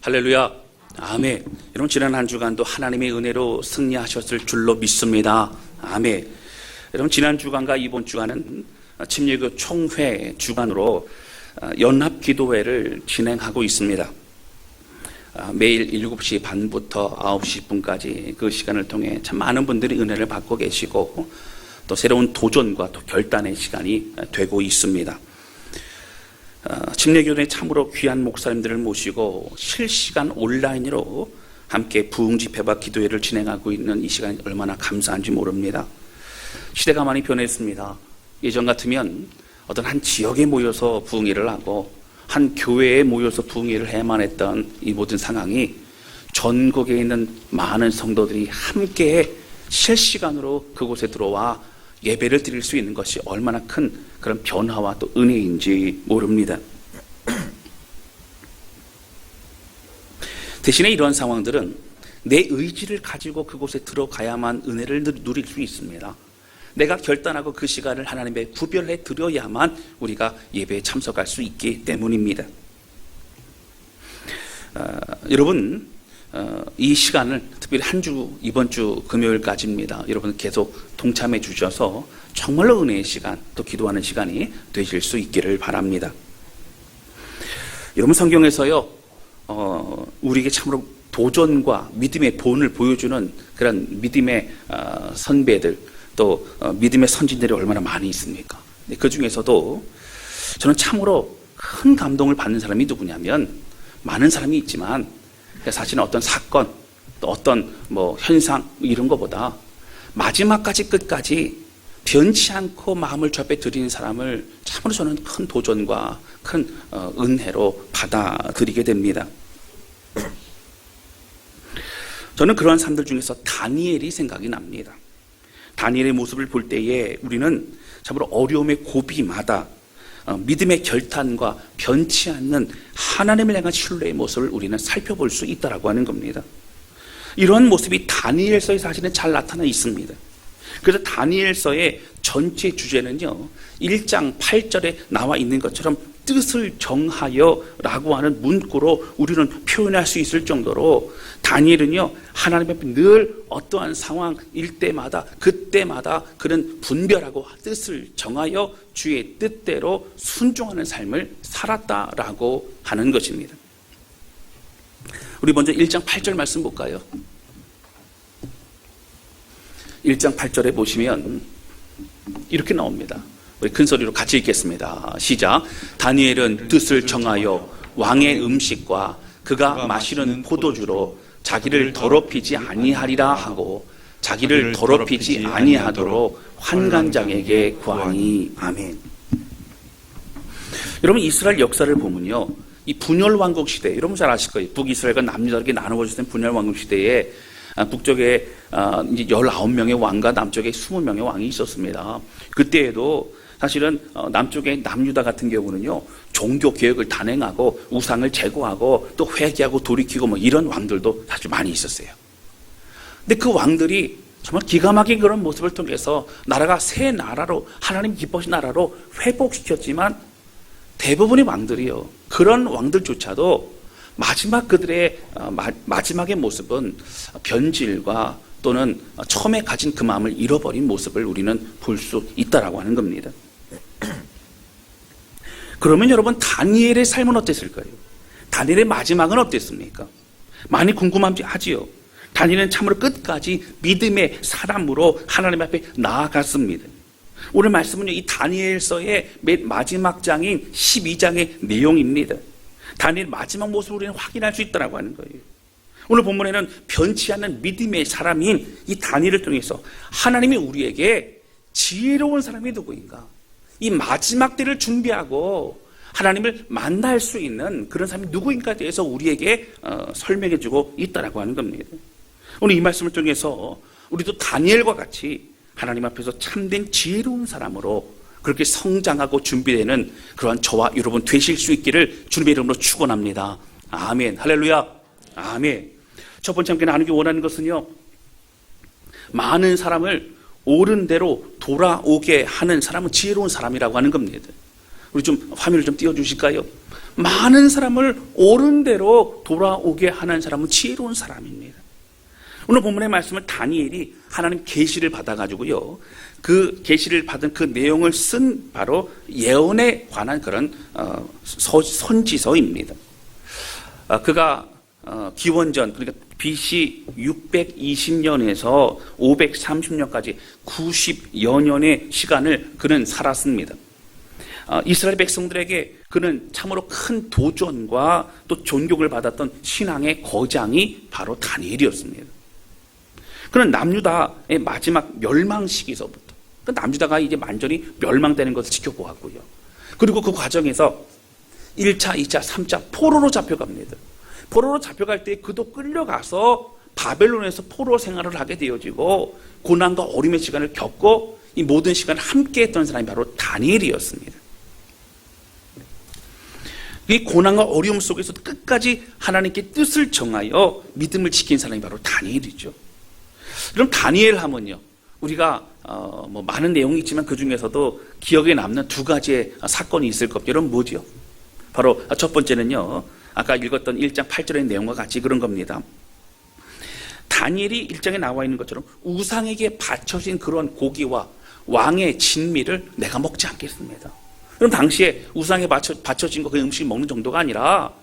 할렐루야. 아멘. 여러분, 지난 한 주간도 하나님의 은혜로 승리하셨을 줄로 믿습니다. 아멘. 여러분, 지난 주간과 이번 주간은 침례교 총회 주간으로 연합기도회를 진행하고 있습니다. 매일 7시 반부터 9시 10분까지 그 시간을 통해 참 많은 분들이 은혜를 받고 계시고 또 새로운 도전과 또 결단의 시간이 되고 있습니다. 침례교회 참으로 귀한 목사님들을 모시고 실시간 온라인으로 함께 부흥 집회와 기도회를 진행하고 있는 이 시간이 얼마나 감사한지 모릅니다. 시대가 많이 변했습니다. 예전 같으면 어떤 한 지역에 모여서 부흥회를 하고 한 교회에 모여서 부흥회를 해야만 했던 이 모든 상황이 전국에 있는 많은 성도들이 함께 실시간으로 그곳에 들어와 예배를 드릴 수 있는 것이 얼마나 큰 그런 변화와 또 은혜인지 모릅니다. 대신에 이러한 상황들은 내 의지를 가지고 그곳에 들어가야만 은혜를 누릴 수 있습니다. 내가 결단하고 그 시간을 하나님의 구별해 드려야만 우리가 예배에 참석할 수 있기 때문입니다. 여러분, 이 시간을 특별히 한 주, 이번 주 금요일까지입니다. 여러분 계속 동참해 주셔서 정말로 은혜의 시간, 또 기도하는 시간이 되실 수 있기를 바랍니다. 여러분, 성경에서요, 우리에게 참으로 도전과 믿음의 본을 보여주는 그런 믿음의 선배들, 또 믿음의 선진들이 얼마나 많이 있습니까? 그 중에서도 저는 참으로 큰 감동을 받는 사람이 누구냐면, 많은 사람이 있지만 사실은 어떤 사건, 또 어떤 현상 이런 것보다 마지막까지 끝까지 변치 않고 마음을 접해 드리는 사람을 참으로 저는 큰 도전과 큰 은혜로 받아들이게 됩니다. 저는 그러한 사람들 중에서 다니엘이 생각이 납니다. 다니엘의 모습을 볼 때에 우리는 참으로 어려움의 고비마다 믿음의 결단과 변치 않는 하나님을 향한 신뢰의 모습을 우리는 살펴볼 수 있다라고 하는 겁니다. 이런 모습이 다니엘서에 사실은 잘 나타나 있습니다. 그래서 다니엘서의 전체 주제는요, 1장 8절에 나와 있는 것처럼 뜻을 정하여 라고 하는 문구로 우리는 표현할 수 있을 정도로 다니엘은요, 하나님 앞에 늘 어떠한 상황일 때마다 그때마다 그런 분별하고 뜻을 정하여 주의 뜻대로 순종하는 삶을 살았다라고 하는 것입니다. 우리 먼저 1장 8절 말씀 볼까요? 1장 8절에 보시면 이렇게 나옵니다. 우리 큰 소리로 같이 읽겠습니다. 시작. 다니엘은 뜻을 정하여 왕의 음식과 그가 마시는 포도주로 자기를 더럽히지 아니하리라 하고 자기를 더럽히지 아니하도록 환관장에게 구하니. 아멘. 여러분, 이스라엘 역사를 보면요, 이 분열 왕국 시대, 여러분 잘 아실 거예요. 북이스라엘과 남유다에게 나누어졌던 분열 왕국 시대에 북쪽에 이제 19명의 왕과 남쪽에 20명의 왕이 있었습니다. 그때에도 사실은 남쪽의 남유다 같은 경우는요, 종교 개혁을 단행하고 우상을 제거하고 또 회개하고 돌이키고 이런 왕들도 사실 많이 있었어요. 근데 그 왕들이 정말 기가 막힌 그런 모습을 통해서 나라가 새 나라로, 하나님 기뻐하신 나라로 회복시켰지만 대부분의 왕들이요, 그런 왕들조차도 마지막 그들의 마지막의 모습은 변질과 또는 처음에 가진 그 마음을 잃어버린 모습을 우리는 볼 수 있다라고 하는 겁니다. 그러면 여러분, 다니엘의 삶은 어땠을까요? 다니엘의 마지막은 어땠습니까? 많이 궁금하지요. 다니엘은 참으로 끝까지 믿음의 사람으로 하나님 앞에 나아갔습니다. 오늘 말씀은요, 이 다니엘서의 맨 마지막 장인 12장의 내용입니다. 다니엘 마지막 모습을 우리는 확인할 수 있다고 하는 거예요. 오늘 본문에는 변치 않는 믿음의 사람인 이 다니엘을 통해서 하나님이 우리에게 지혜로운 사람이 누구인가, 이 마지막 때를 준비하고 하나님을 만날 수 있는 그런 사람이 누구인가에 대해서 우리에게 설명해 주고 있다고 하는 겁니다. 오늘 이 말씀을 통해서 우리도 다니엘과 같이 하나님 앞에서 참된 지혜로운 사람으로 그렇게 성장하고 준비되는 그러한 저와 여러분 되실 수 있기를 주님의 이름으로 축원합니다. 아멘. 할렐루야. 아멘. 첫 번째 함께 나누기 원하는 것은요, 많은 사람을 옳은 대로 돌아오게 하는 사람은 지혜로운 사람이라고 하는 겁니다. 우리 좀 화면을 좀 띄워주실까요? 많은 사람을 옳은 대로 돌아오게 하는 사람은 지혜로운 사람입니다. 오늘 본문의 말씀을 다니엘이 하나님 계시를 받아가지고요, 그 계시를 받은 그 내용을 쓴 바로 예언에 관한 그런 선지서입니다. 그가 기원전, 그러니까 BC 620년에서 530년까지 90여 년의 시간을 그는 살았습니다. 이스라엘 백성들에게 그는 참으로 큰 도전과 또 존경을 받았던 신앙의 거장이 바로 다니엘이었습니다. 그는 남유다의 마지막 멸망 시기서부터, 남유다가 이제 완전히 멸망되는 것을 지켜보았고요. 그리고 그 과정에서 1차, 2차, 3차 포로로 잡혀갑니다. 포로로 잡혀갈 때 그도 끌려가서 바벨론에서 포로 생활을 하게 되어지고 고난과 어림의 시간을 겪고 이 모든 시간을 함께 했던 사람이 바로 다니엘이었습니다. 이 고난과 어려움 속에서 끝까지 하나님께 뜻을 정하여 믿음을 지킨 사람이 바로 다니엘이죠. 그럼 다니엘 하면요, 우리가 뭐 많은 내용이 있지만 그 중에서도 기억에 남는 두 가지의 사건이 있을 겁니다. 여러분 뭐죠? 바로 첫 번째는요, 아까 읽었던 1장 8절의 내용과 같이 그런 겁니다. 다니엘이 1장에 나와 있는 것처럼 우상에게 바쳐진 그런 고기와 왕의 진미를 내가 먹지 않겠습니다. 그럼 당시에 우상에 바쳐진 그 음식을 먹는 정도가 아니라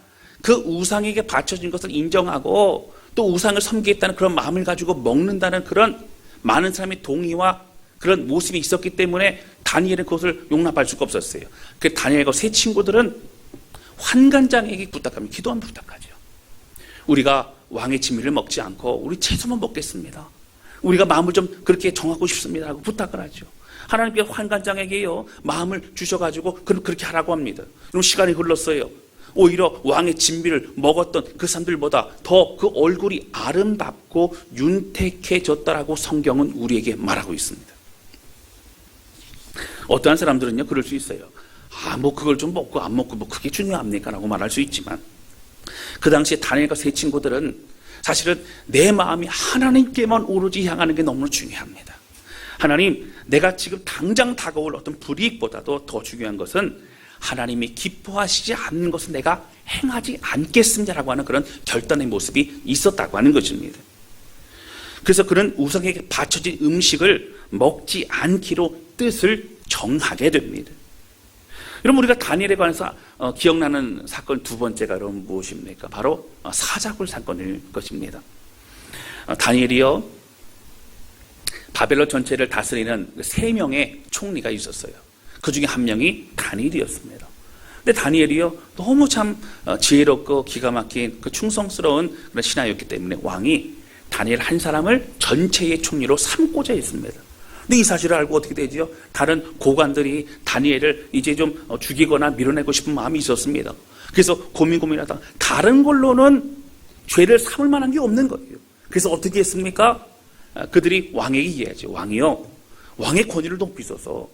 그 우상에게 바쳐진 것을 인정하고 또 우상을 섬기겠다는 그런 마음을 가지고 먹는다는 그런 많은 사람의 동의와 그런 모습이 있었기 때문에 다니엘은 그것을 용납할 수가 없었어요. 그 다니엘과 세 친구들은 환관장에게 부탁하면 기도하면 부탁하죠. 우리가 왕의 진미를 먹지 않고 우리 채소만 먹겠습니다. 우리가 마음을 좀 그렇게 정하고 싶습니다 하고 부탁을 하죠. 하나님께서 환관장에게요 마음을 주셔가지고 그렇게 하라고 합니다. 그럼 시간이 흘렀어요. 오히려 왕의 진미를 먹었던 그 사람들보다 더 그 얼굴이 아름답고 윤택해졌다라고 성경은 우리에게 말하고 있습니다. 어떠한 사람들은요 그럴 수 있어요. 뭐 그걸 좀 먹고 안 먹고 뭐 그게 중요합니까? 라고 말할 수 있지만 그 당시에 다니엘과 세 친구들은 사실은 내 마음이 하나님께만 오로지 향하는 게 너무 중요합니다. 하나님, 내가 지금 당장 다가올 어떤 불이익보다도 더 중요한 것은 하나님이 기뻐하시지 않는 것은 내가 행하지 않겠습니다라고 하는 그런 결단의 모습이 있었다고 하는 것입니다. 그래서 그는 우상에게 바쳐진 음식을 먹지 않기로 뜻을 정하게 됩니다. 여러분, 우리가 다니엘에 관해서 기억나는 사건 두 번째가 여러분 무엇입니까? 바로 사자굴 사건일 것입니다. 다니엘이요 바벨론 전체를 다스리는 세 명의 총리가 있었어요. 그 중에 한 명이 다니엘이었습니다. 근데 다니엘이요 너무 참 지혜롭고 기가 막힌 그 충성스러운 그런 신하였기 때문에 왕이 다니엘 한 사람을 전체의 총리로 삼고자 했습니다. 근데 이 사실을 알고 어떻게 되죠? 다른 고관들이 다니엘을 이제 좀 죽이거나 밀어내고 싶은 마음이 있었습니다. 그래서 고민하다가 다른 걸로는 죄를 삼을 만한 게 없는 거예요. 그래서 어떻게 했습니까? 그들이 왕에게 이야기하죠. 왕이요, 왕의 권위를 높이 써서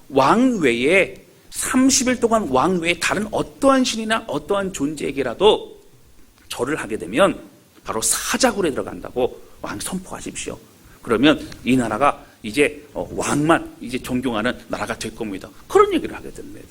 왕 외에 30일 동안 왕 외에 다른 어떠한 신이나 어떠한 존재에게라도 절을 하게 되면 바로 사자굴에 들어간다고 왕 선포하십시오. 그러면 이 나라가 이제 왕만 이제 존경하는 나라가 될 겁니다. 그런 얘기를 하게 됩니다.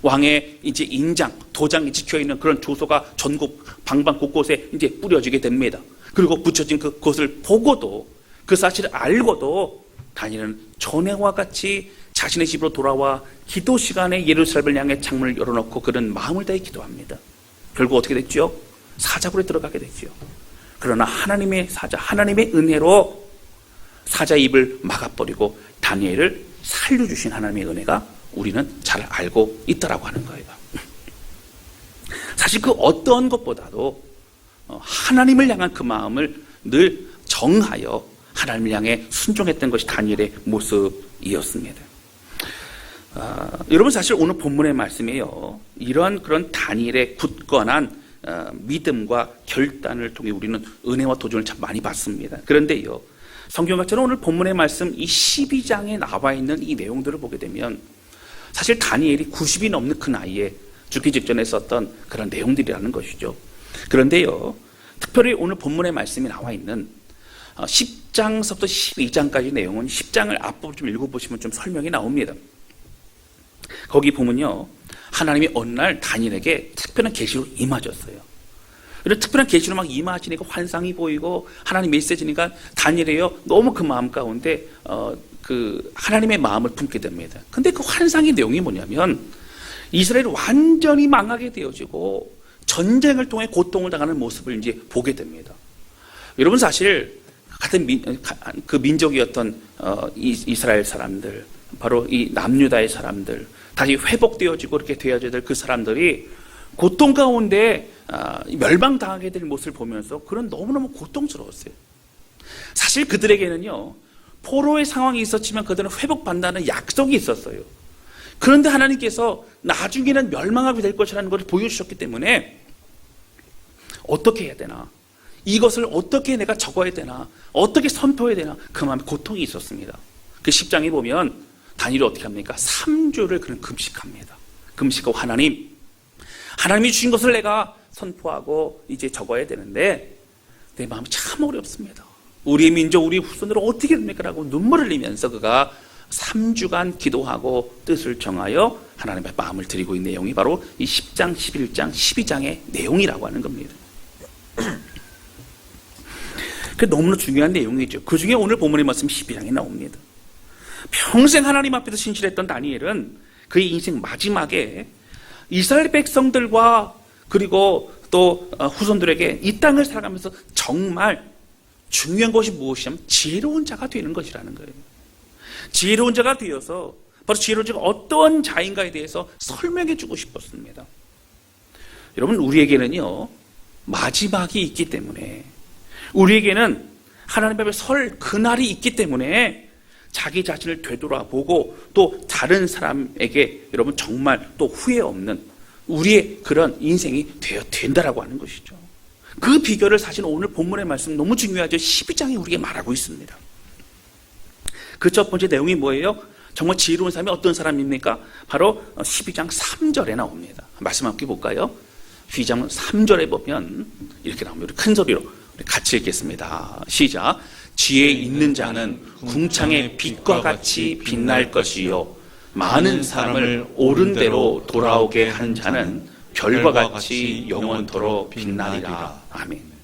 왕의 이제 인장, 도장이 찍혀 있는 그런 조서가 전국 방방 곳곳에 이제 뿌려지게 됩니다. 그리고 붙여진 그것을 보고도 그 사실을 알고도 다니엘은 전에와 같이 자신의 집으로 돌아와 기도 시간에 예루살렘을 향해 창문을 열어놓고 그런 마음을 다해 기도합니다. 결국 어떻게 됐죠? 사자굴에 들어가게 됐죠. 그러나 하나님의 사자, 하나님의 은혜로 사자 입을 막아버리고 다니엘을 살려주신 하나님의 은혜가 우리는 잘 알고 있다라고 하는 거예요. 사실 그 어떤 것보다도 하나님을 향한 그 마음을 늘 정하여 하나님을 향해 순종했던 것이 다니엘의 모습이었습니다. 여러분, 사실 오늘 본문의 말씀이에요. 이런 그런 다니엘의 굳건한 믿음과 결단을 통해 우리는 은혜와 도전을 참 많이 받습니다. 그런데요, 성경처럼 오늘 본문의 말씀 이 12장에 나와 있는 이 내용들을 보게 되면 사실 다니엘이 90이 넘는 그 나이에 죽기 직전에 썼던 그런 내용들이라는 것이죠. 그런데요, 특별히 오늘 본문의 말씀이 나와 있는 10장서부터 12장까지 내용은 10장을 앞부분 좀 읽어보시면 좀 설명이 나옵니다. 거기 보면요, 하나님이 어느 날 다니엘에게 특별한 계시로 임하셨어요. 이런 특별한 계시로 막 임하시니까 환상이 보이고 하나님 메시지니까 다니엘이요 너무 그 마음 가운데 그 하나님의 마음을 품게 됩니다. 근데 그 환상의 내용이 뭐냐면 이스라엘이 완전히 망하게 되어지고 전쟁을 통해 고통을 당하는 모습을 이제 보게 됩니다. 여러분 사실 같은 그 민족이었던 이스라엘 사람들, 바로 이 남유다의 사람들, 다시 회복되어지고 이렇게 되어져야 될 그 사람들이 고통 가운데 멸망당하게 될 모습을 보면서 그런 너무너무 고통스러웠어요. 사실 그들에게는요 포로의 상황이 있었지만 그들은 회복받는다는 약속이 있었어요. 그런데 하나님께서 나중에는 멸망하게 될 것이라는 것을 보여주셨기 때문에 어떻게 해야 되나, 이것을 어떻게 내가 적어야 되나, 어떻게 선포해야 되나, 그 마음에 고통이 있었습니다. 그 10장에 보면 다니엘이 어떻게 합니까? 3주를 그는 금식합니다. 금식하고 하나님이 주신 것을 내가 선포하고 이제 적어야 되는데 내 마음이 참 어렵습니다. 우리의 민족, 우리 후손으로 어떻게 됩니까? 라고 눈물을 흘리면서 그가 3주간 기도하고 뜻을 정하여 하나님의 마음을 드리고 있는 내용이 바로 이 10장, 11장, 12장의 내용이라고 하는 겁니다. 그 너무나 중요한 내용이죠. 그 중에 오늘 본문의 말씀 12장에 나옵니다. 평생 하나님 앞에서 신실했던 다니엘은 그의 인생 마지막에 이스라엘 백성들과 그리고 또 후손들에게 이 땅을 살아가면서 정말 중요한 것이 무엇이냐면 지혜로운 자가 되는 것이라는 거예요. 지혜로운 자가 되어서 바로 지혜로운 자가 어떤 자인가에 대해서 설명해 주고 싶었습니다. 여러분 우리에게는요 마지막이 있기 때문에, 우리에게는 하나님 앞에 설 그날이 있기 때문에 자기 자신을 되돌아보고 또 다른 사람에게 여러분 정말 또 후회 없는 우리의 그런 인생이 되어야 된다라고 하는 것이죠. 그 비결을 사실 오늘 본문의 말씀 너무 중요하죠. 12장이 우리에게 말하고 있습니다. 그 첫 번째 내용이 뭐예요? 정말 지혜로운 사람이 어떤 사람입니까? 바로 12장 3절에 나옵니다. 말씀 함께 볼까요? 12장 3절에 보면 이렇게 나옵니다. 큰 소리로 같이 읽겠습니다. 시작. 지혜 있는 자는 궁창의 빛과 같이 빛날 것이요 많은 사람을 옳은 대로 돌아오게 한 자는 별과 같이 영원토록 빛나리라. 아멘.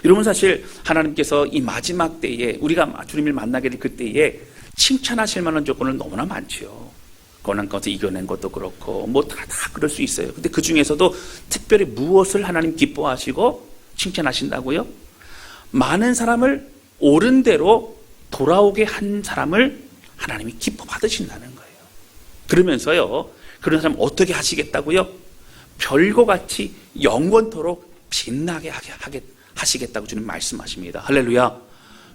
여러분 사실 하나님께서 이 마지막 때에 우리가 주님을 만나게 될 그때에 칭찬하실 만한 조건은 너무나 많지요. 고난 가운데 이겨낸 것도 그렇고 뭐 다 그럴 수 있어요. 근데 그 중에서도 특별히 무엇을 하나님 기뻐하시고 칭찬하신다고요? 많은 사람을 옳은 대로 돌아오게 한 사람을 하나님이 기뻐 받으신다는 거예요. 그러면서요 그런 사람 어떻게 하시겠다고요? 별과 같이 영원토록 빛나게 하시겠다고 주님 말씀하십니다. 할렐루야.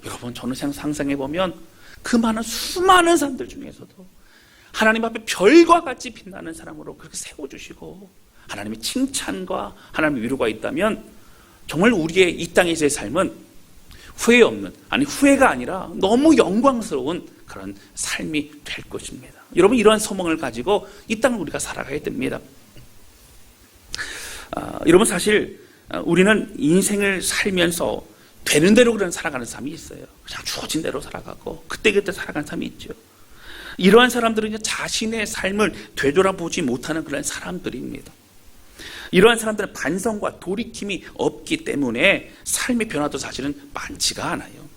여러분 저는 상상해 보면 그 많은 수많은 사람들 중에서도 하나님 앞에 별과 같이 빛나는 사람으로 그렇게 세워주시고 하나님의 칭찬과 하나님의 위로가 있다면 정말 우리의 이 땅에서의 삶은 후회 없는, 아니 후회가 아니라 너무 영광스러운 그런 삶이 될 것입니다. 여러분 이러한 소망을 가지고 이 땅을 우리가 살아가야 됩니다. 여러분 사실 우리는 인생을 살면서 되는 대로 그런 살아가는 삶이 있어요. 그냥 주어진 대로 살아가고 그때그때 살아가는 삶이 있죠. 이러한 사람들은 자신의 삶을 되돌아보지 못하는 그런 사람들입니다. 이러한 사람들은 반성과 돌이킴이 없기 때문에 삶의 변화도 사실은 많지가 않아요.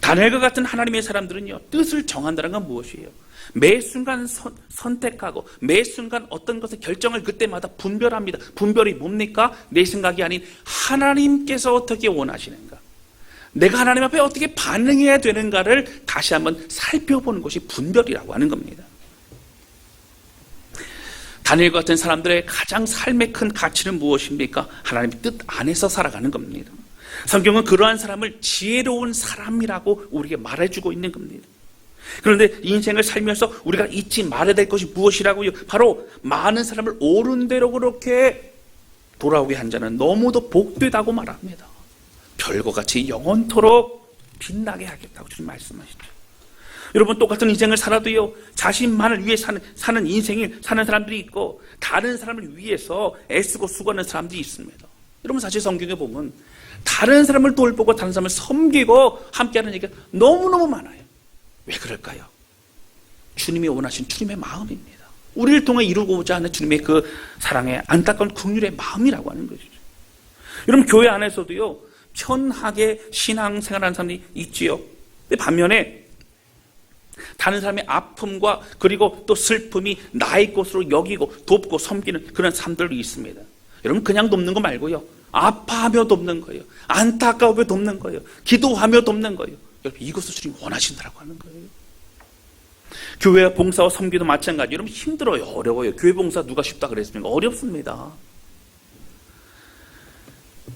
다니엘과 같은 하나님의 사람들은요 뜻을 정한다는 건 무엇이에요? 매 순간 선택하고 매 순간 어떤 것을 결정을 그때마다 분별합니다. 분별이 뭡니까? 내 생각이 아닌 하나님께서 어떻게 원하시는가, 내가 하나님 앞에 어떻게 반응해야 되는가를 다시 한번 살펴보는 것이 분별이라고 하는 겁니다. 다니엘과 같은 사람들의 가장 삶의 큰 가치는 무엇입니까? 하나님의 뜻 안에서 살아가는 겁니다. 성경은 그러한 사람을 지혜로운 사람이라고 우리에게 말해주고 있는 겁니다. 그런데 인생을 살면서 우리가 잊지 말아야 될 것이 무엇이라고요? 바로 많은 사람을 옳은 대로 그렇게 돌아오게 한 자는 너무도 복되다고 말합니다. 별과 같이 영원토록 빛나게 하겠다고 주님 말씀하시죠. 여러분 똑같은 인생을 살아도요 자신만을 위해 사는 인생을 사는 사람들이 있고 다른 사람을 위해서 애쓰고 수고하는 사람들이 있습니다. 여러분 사실 성경에 보면 다른 사람을 돌보고 다른 사람을 섬기고 함께하는 얘기가 너무너무 많아요. 왜 그럴까요? 주님이 원하신 주님의 마음입니다. 우리를 통해 이루고자 하는 주님의 그 사랑의 안타까운 긍휼의 마음이라고 하는 것이죠. 여러분, 교회 안에서도요, 편하게 신앙생활하는 사람이 있지요. 근데 반면에 다른 사람의 아픔과 그리고 또 슬픔이 나의 것으로 여기고 돕고 섬기는 그런 사람들이 있습니다. 여러분, 그냥 돕는 거 말고요, 아파하며 돕는 거예요. 안타까우며 돕는 거예요. 기도하며 돕는 거예요. 여러분, 이것을 주님 원하신다라고 하는 거예요. 교회 봉사와 섬기도 마찬가지. 여러분, 힘들어요. 어려워요. 교회 봉사 누가 쉽다 그랬습니까? 어렵습니다.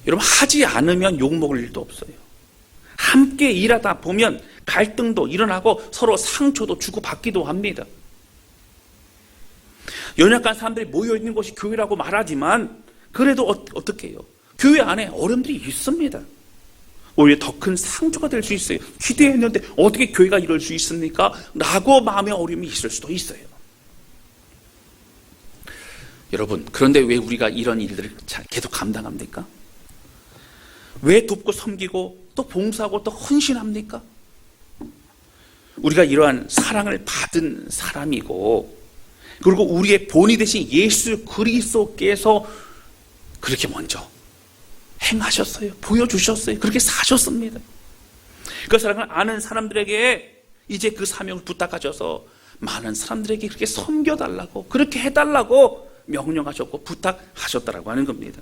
여러분, 하지 않으면 욕먹을 일도 없어요. 함께 일하다 보면 갈등도 일어나고 서로 상처도 주고받기도 합니다. 연약한 사람들이 모여있는 곳이 교회라고 말하지만 그래도 어떻게 해요? 교회 안에 어려움들이 있습니다. 오히려 더 큰 상처가 될 수 있어요. 기대했는데 어떻게 교회가 이럴 수 있습니까? 라고 마음의 어려움이 있을 수도 있어요. 여러분, 그런데 왜 우리가 이런 일들을 계속 감당합니까? 왜 돕고 섬기고 또 봉사하고 또 헌신합니까? 우리가 이러한 사랑을 받은 사람이고, 그리고 우리의 본이 되신 예수 그리스도께서 그렇게 먼저 행하셨어요. 보여주셨어요. 그렇게 사셨습니다. 그 사랑을 아는 사람들에게 이제 그 사명을 부탁하셔서 많은 사람들에게 그렇게 섬겨달라고, 그렇게 해달라고 명령하셨고 부탁하셨다라고 하는 겁니다.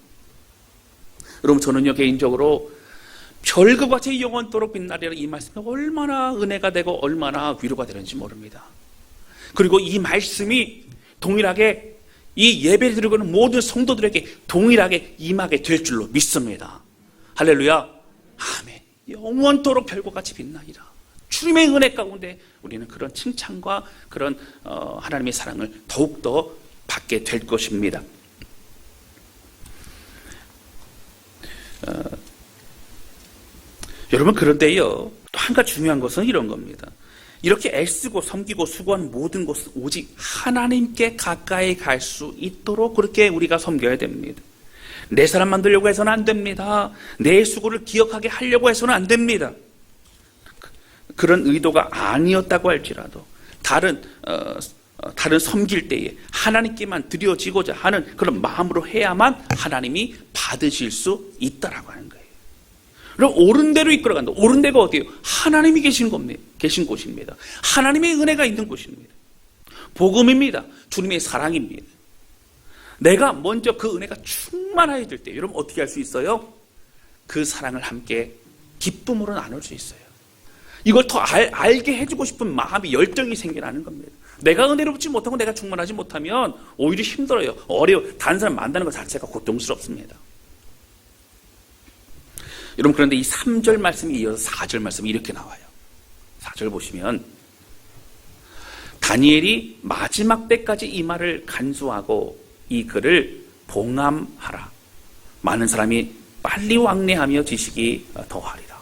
여러분, 저는요, 개인적으로 별과 같이 영원토록 빛나리라 이 말씀이 얼마나 은혜가 되고 얼마나 위로가 되는지 모릅니다. 그리고 이 말씀이 동일하게 이 예배를 드리고 있는 모든 성도들에게 동일하게 임하게 될 줄로 믿습니다. 할렐루야. 아멘. 영원토록 별과 같이 빛나리라. 주님의 은혜 가운데 우리는 그런 칭찬과 그런 하나님의 사랑을 더욱더 받게 될 것입니다. 여러분, 그런데요, 또 한 가지 중요한 것은 이런 겁니다. 이렇게 애쓰고 섬기고 수고하는 모든 것은 오직 하나님께 가까이 갈 수 있도록 그렇게 우리가 섬겨야 됩니다. 내 사람 만들려고 해서는 안 됩니다. 내 수고를 기억하게 하려고 해서는 안 됩니다. 그런 의도가 아니었다고 할지라도 다른 섬길 때에 하나님께만 드려지고자 하는 그런 마음으로 해야만 하나님이 받으실 수 있다라고 하는 거예요. 그럼 옳은 대로 이끌어간다. 옳은 데가 어디예요? 하나님이 계신 곳입니다. 하나님의 은혜가 있는 곳입니다. 복음입니다. 주님의 사랑입니다. 내가 먼저 그 은혜가 충만하게 될 때, 여러분 어떻게 할 수 있어요? 그 사랑을 함께 기쁨으로 나눌 수 있어요. 이걸 더 알게 해주고 싶은 마음이, 열정이 생겨나는 겁니다. 내가 은혜를 받지 못하고 내가 충만하지 못하면 오히려 힘들어요. 어려워요. 다른 사람 만나는 것 자체가 고통스럽습니다. 여러분, 그런데 이 3절 말씀이 이어서 4절 말씀이 이렇게 나와요. 4절 보시면 다니엘이 마지막 때까지 이 말을 간수하고 이 글을 봉함하라. 많은 사람이 빨리 왕래하며 지식이 더하리라.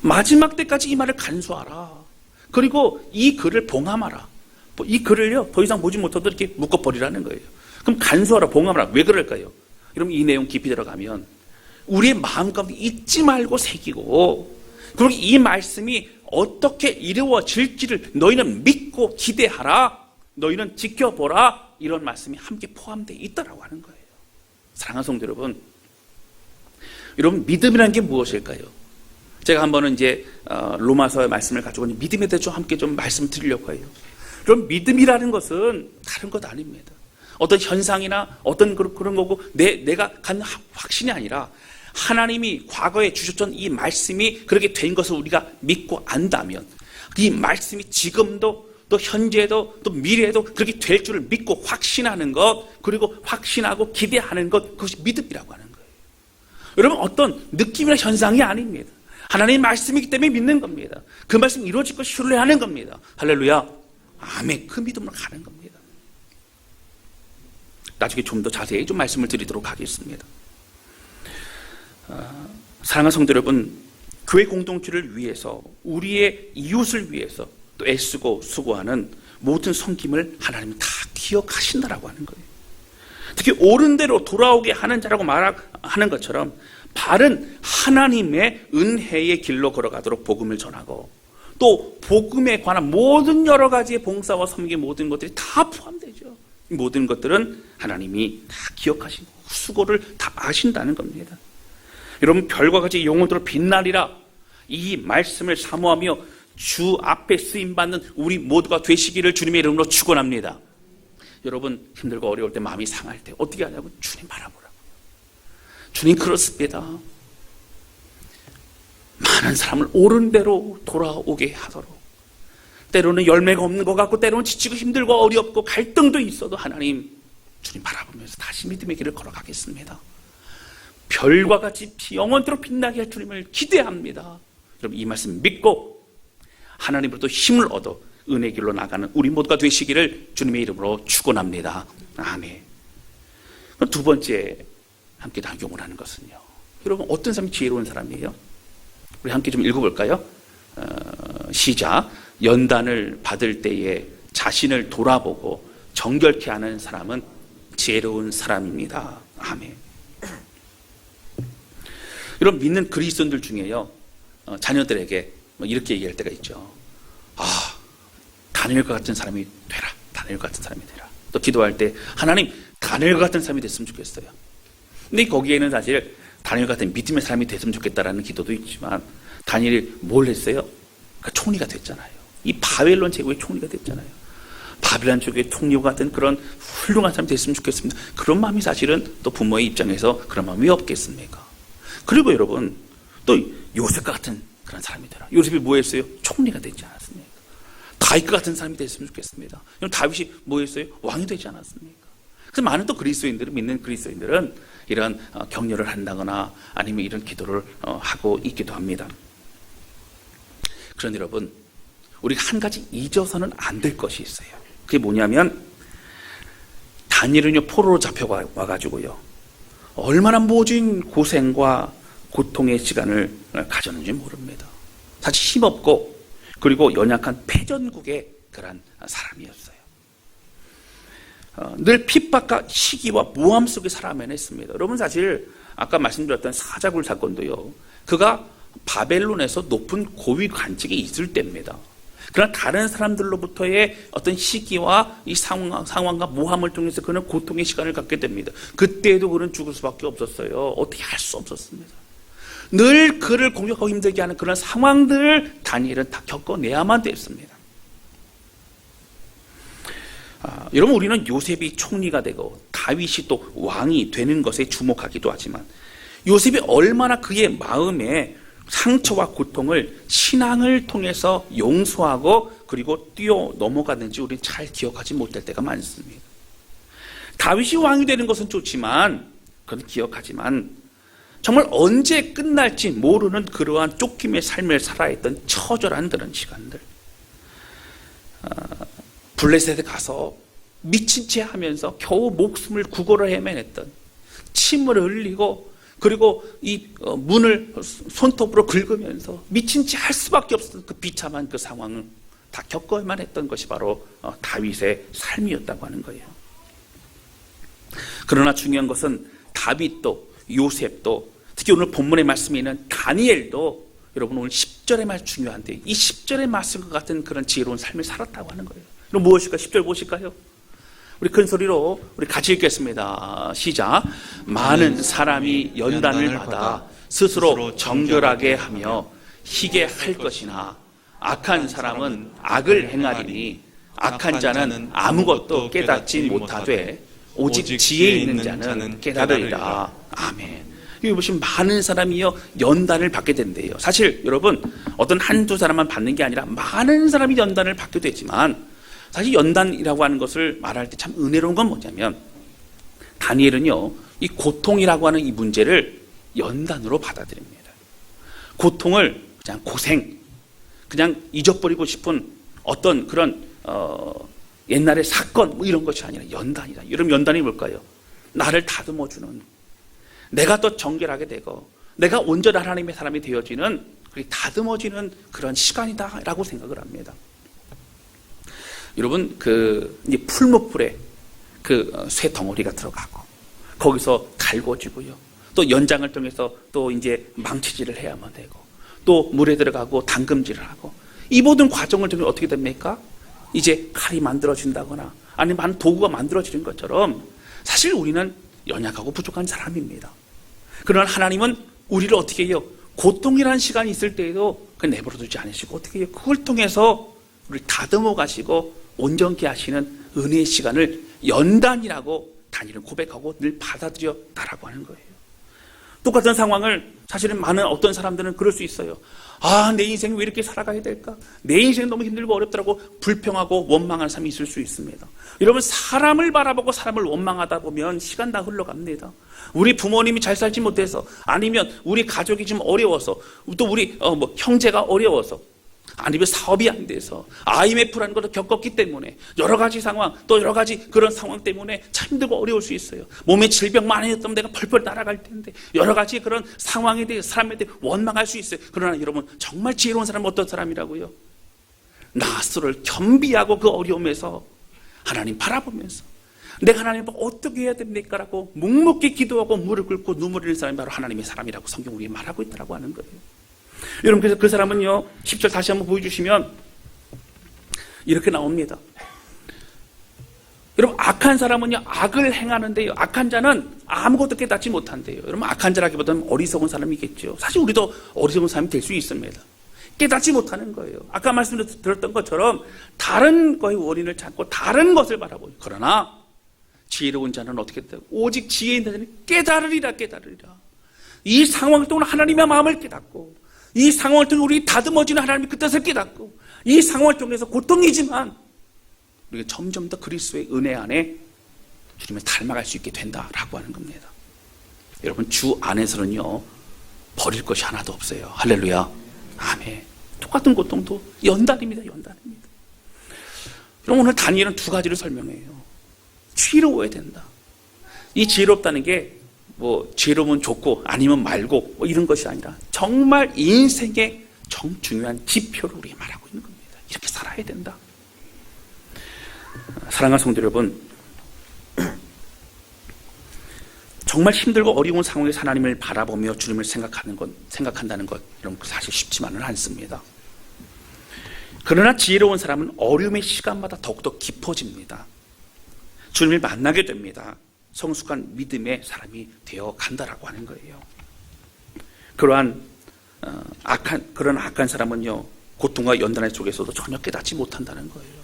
마지막 때까지 이 말을 간수하라. 그리고 이 글을 봉함하라. 이 글을요, 더 이상 보지 못하도록 이렇게 묶어버리라는 거예요. 그럼 간수하라, 봉함하라. 왜 그럴까요? 여러분, 이 내용 깊이 들어가면 우리의 마음 가운데 잊지 말고 새기고, 그리고 이 말씀이 어떻게 이루어질지를 너희는 믿고 기대하라. 너희는 지켜보라. 이런 말씀이 함께 포함되어 있다라고 하는 거예요. 사랑하는 성도 여러분, 여러분, 믿음이라는 게 무엇일까요? 제가 한번은 이제 로마서의 말씀을 가지고 믿음에 대해서 함께 좀 말씀드리려고 해요. 그럼 믿음이라는 것은 다른 것 아닙니다. 어떤 현상이나 어떤 그런 거고 내가 갖는 확신이 아니라 하나님이 과거에 주셨던 이 말씀이 그렇게 된 것을 우리가 믿고 안다면, 이 말씀이 지금도 또 현재도 또 미래에도 그렇게 될 줄을 믿고 확신하는 것, 그리고 확신하고 기대하는 것, 그것이 믿음이라고 하는 거예요. 여러분, 어떤 느낌이나 현상이 아닙니다. 하나님의 말씀이기 때문에 믿는 겁니다. 그 말씀이 이루어질 걸 신뢰하는 겁니다. 할렐루야. 아멘. 그 믿음으로 가는 겁니다. 나중에 좀 더 자세히 좀 말씀을 드리도록 하겠습니다. 사랑하는 성도 여러분, 교회 공동체를 위해서, 우리의 이웃을 위해서 또 애쓰고 수고하는 모든 섬김을 하나님은 다 기억하신다라고 하는 거예요. 특히 옳은 대로 돌아오게 하는 자라고 말하는 것처럼 바른 하나님의 은혜의 길로 걸어가도록 복음을 전하고, 또 복음에 관한 모든 여러 가지의 봉사와 섬기 모든 것들이 다 포함되죠. 이 모든 것들은 하나님이 다 기억하시고 수고를 다 아신다는 겁니다. 여러분, 별과 같이 영원토록 빛나리라, 이 말씀을 사모하며 주 앞에 쓰임받는 우리 모두가 되시기를 주님의 이름으로 축원합니다. 여러분, 힘들고 어려울 때, 마음이 상할 때 어떻게 하냐고? 주님 바라보라고. 주님 그렇습니다. 많은 사람을 옳은 대로 돌아오게 하도록, 때로는 열매가 없는 것 같고 때로는 지치고 힘들고 어렵고 갈등도 있어도 하나님, 주님 바라보면서 다시 믿음의 길을 걸어가겠습니다. 별과 같이 영원토록 빛나게 할 주님을 기대합니다. 여러분, 이 말씀 믿고 하나님으로부터 힘을 얻어 은혜의 길로 나가는 우리 모두가 되시기를 주님의 이름으로 축원합니다. 아멘. 그럼 두 번째 함께 낙용을 하는 것은요, 여러분, 어떤 사람이 지혜로운 사람이에요? 우리 함께 좀 읽어볼까요? 시작. 연단을 받을 때에 자신을 돌아보고 정결케 하는 사람은 지혜로운 사람입니다. 아멘. 여러분, 믿는 그리스도인들 중에요, 자녀들에게 이렇게 얘기할 때가 있죠. 다니엘과 같은 사람이 되라. 다니엘과 같은 사람이 되라. 또 기도할 때, 하나님, 다니엘과 같은 사람이 됐으면 좋겠어요. 근데 거기에는 사실 다니엘 같은 믿음의 사람이 됐으면 좋겠다라는 기도도 있지만, 다니엘이 뭘 했어요? 그러니까 총리가 됐잖아요. 이 바벨론 제국의 총리가 됐잖아요. 바벨론 제국의 통리와 같은 그런 훌륭한 사람이 됐으면 좋겠습니다. 그런 마음이 사실은 또 부모의 입장에서 그런 마음이 없겠습니까? 그리고 여러분, 또 요셉과 같은 그런 사람이 되라. 요셉이 뭐 했어요? 총리가 되지 않았습니까? 다윗과 같은 사람이 됐으면 좋겠습니다. 다윗이 뭐 했어요? 왕이 되지 않았습니까? 그래서 많은 또 그리스도인들은, 믿는 그리스도인들은 이런 격려를 한다거나 아니면 이런 기도를 하고 있기도 합니다. 그런데 여러분, 우리가 한 가지 잊어서는 안 될 것이 있어요. 그게 뭐냐면, 다니엘은요, 포로로 잡혀와가지고요, 얼마나 모진 고생과 고통의 시간을 가졌는지 모릅니다. 사실 힘없고 그리고 연약한 패전국의 그런 사람이었어요. 늘 핍박과 시기와 모함 속에 살아야만 했습니다. 여러분, 사실 아까 말씀드렸던 사자굴 사건도요, 그가 바벨론에서 높은 고위 관직에 있을 때입니다. 그러나 다른 사람들로부터의 어떤 시기와 이 상황과 모함을 통해서 그는 고통의 시간을 갖게 됩니다. 그때도 그는 죽을 수밖에 없었어요. 어떻게 할 수 없었습니다. 늘 그를 공격하고 힘들게 하는 그런 상황들을 다니엘은 다 겪어내야만 됐습니다. 여러분, 우리는 요셉이 총리가 되고 다윗이 또 왕이 되는 것에 주목하기도 하지만, 요셉이 얼마나 그의 마음에 상처와 고통을 신앙을 통해서 용서하고 그리고 뛰어 넘어갔는지 우리는 잘 기억하지 못할 때가 많습니다. 다윗이 왕이 되는 것은 좋지만, 그건 기억하지만 정말 언제 끝날지 모르는 그러한 쫓김의 삶을 살아야 했던 처절한 그런 시간들, 블레셋에 가서 미친 채 하면서 겨우 목숨을 구걸을 헤매냈던, 침을 흘리고 그리고 이 문을 손톱으로 긁으면서 미친 채 할 수밖에 없었던 그 비참한 그 상황을 다 겪어야만 했던 것이 바로 다윗의 삶이었다고 하는 거예요. 그러나 중요한 것은 다윗도 요셉도, 특히 오늘 본문의 말씀에 있는 다니엘도, 여러분, 오늘 10절의 말 중요한데, 이 10절의 말씀과 같은 그런 지혜로운 삶을 살았다고 하는 거예요. 그럼 무엇일까? 10절 보실까요? 우리 큰 소리로 우리 같이 읽겠습니다. 시작. 많은 사람이 연단을 받아 스스로 정결하게 하며 희게 할 것이나, 악한 사람은 악을 행하리니 악한 자는 아무것도 깨닫지 못하되 오직 지혜 있는 자는 깨달으리라. 아멘. 여기 보시면 많은 사람이요, 연단을 받게 된대요. 사실 여러분, 어떤 한두 사람만 받는 게 아니라 많은 사람이 연단을 받게 되지만, 사실 연단이라고 하는 것을 말할 때 참 은혜로운 건 뭐냐면, 다니엘은요, 이 고통이라고 하는 이 문제를 연단으로 받아들입니다. 고통을 그냥 고생, 그냥 잊어버리고 싶은 어떤 그런 옛날의 사건 뭐 이런 것이 아니라 연단이다. 여러분, 연단이 뭘까요? 나를 다듬어주는, 내가 또 정결하게 되고 내가 온전한 하나님의 사람이 되어지는, 다듬어지는 그런 시간이다라고 생각을 합니다. 여러분, 이제 풀무풀에 쇠 덩어리가 들어가고 거기서 갈궈지고요, 또 연장을 통해서 또 이제 망치질을 해야만 되고, 또 물에 들어가고 담금질을 하고, 이 모든 과정을 통해 어떻게 됩니까? 이제 칼이 만들어진다거나 아니면 한 도구가 만들어지는 것처럼 사실 우리는 연약하고 부족한 사람입니다. 그러나 하나님은 우리를 어떻게 해요? 고통이라는 시간이 있을 때에도 내버려 두지 않으시고 어떻게 해요? 그걸 통해서 우리를 다듬어 가시고 온전케 하시는 은혜의 시간을 연단이라고 다니엘은 고백하고 늘 받아들였다라고 하는 거예요. 똑같은 상황을 사실은 많은 어떤 사람들은 그럴 수 있어요. 아, 내 인생이 왜 이렇게 살아가야 될까? 내 인생이 너무 힘들고 어렵더라고 불평하고 원망하는 사람이 있을 수 있습니다. 여러분, 사람을 바라보고 사람을 원망하다 보면 시간 다 흘러갑니다. 우리 부모님이 잘 살지 못해서, 아니면 우리 가족이 좀 어려워서, 또 우리 형제가 어려워서, 아니면 사업이 안 돼서, IMF라는 것도 겪었기 때문에, 여러 가지 상황, 또 여러 가지 그런 상황 때문에 참 힘들고 어려울 수 있어요. 몸에 질병 많아졌다면 내가 펄펄 날아갈 텐데, 여러 가지 그런 상황에 대해 사람에 대해 원망할 수 있어요. 그러나 여러분, 정말 지혜로운 사람은 어떤 사람이라고요? 나 스스로를 겸비하고 그 어려움에서 하나님 바라보면서 내가 하나님 어떻게 해야 됩니까? 라고 묵묵히 기도하고 무릎 꿇고 눈물 흘리는 사람이 바로 하나님의 사람이라고 성경 우리에 말하고 있다고 하는 거예요. 여러분, 그래서 그 사람은요, 10절 다시 한번 보여주시면 이렇게 나옵니다. 여러분, 악한 사람은요, 악을 행하는데요, 악한 자는 아무것도 깨닫지 못한대요. 여러분, 악한 자라기보다는 어리석은 사람이겠죠. 사실 우리도 어리석은 사람이 될 수 있습니다. 깨닫지 못하는 거예요. 아까 말씀드렸던 것처럼 다른 거의 원인을 찾고 다른 것을 바라보요. 그러나 지혜로운 자는 어떻게 돼요? 오직 지혜 있는 자는 깨달으리라. 이 상황을 통해 하나님의 마음을 깨닫고, 이 상황을 통해 우리 다듬어지는 하나님의 그 뜻을 깨닫고, 이 상황을 통해서 고통이지만 우리가 점점 더 그리스도의 은혜 안에 주님을 닮아갈 수 있게 된다라고 하는 겁니다. 여러분, 주 안에서는요, 버릴 것이 하나도 없어요. 할렐루야, 아멘. 똑같은 고통도 연단입니다. 그럼 오늘 다니엘은 두 가지를 설명해요. 지혜로워야 된다. 이 지혜롭다는 게 지혜로우면 좋고 아니면 말고 이런 것이 아니라 정말 인생의 중요한 지표를 우리가 말하고 있는 겁니다. 이렇게 살아야 된다. 사랑하는 성도 여러분, 정말 힘들고 어려운 상황에서 하나님을 바라보며 주님을 생각한다는 것, 이런 거 사실 쉽지만은 않습니다. 그러나 지혜로운 사람은 어려움의 시간마다 더욱더 깊어집니다. 주님을 만나게 됩니다. 성숙한 믿음의 사람이 되어 간다라고 하는 거예요. 그런 악한 사람은요, 고통과 연단의 속에서도 전혀 깨닫지 못한다는 거예요.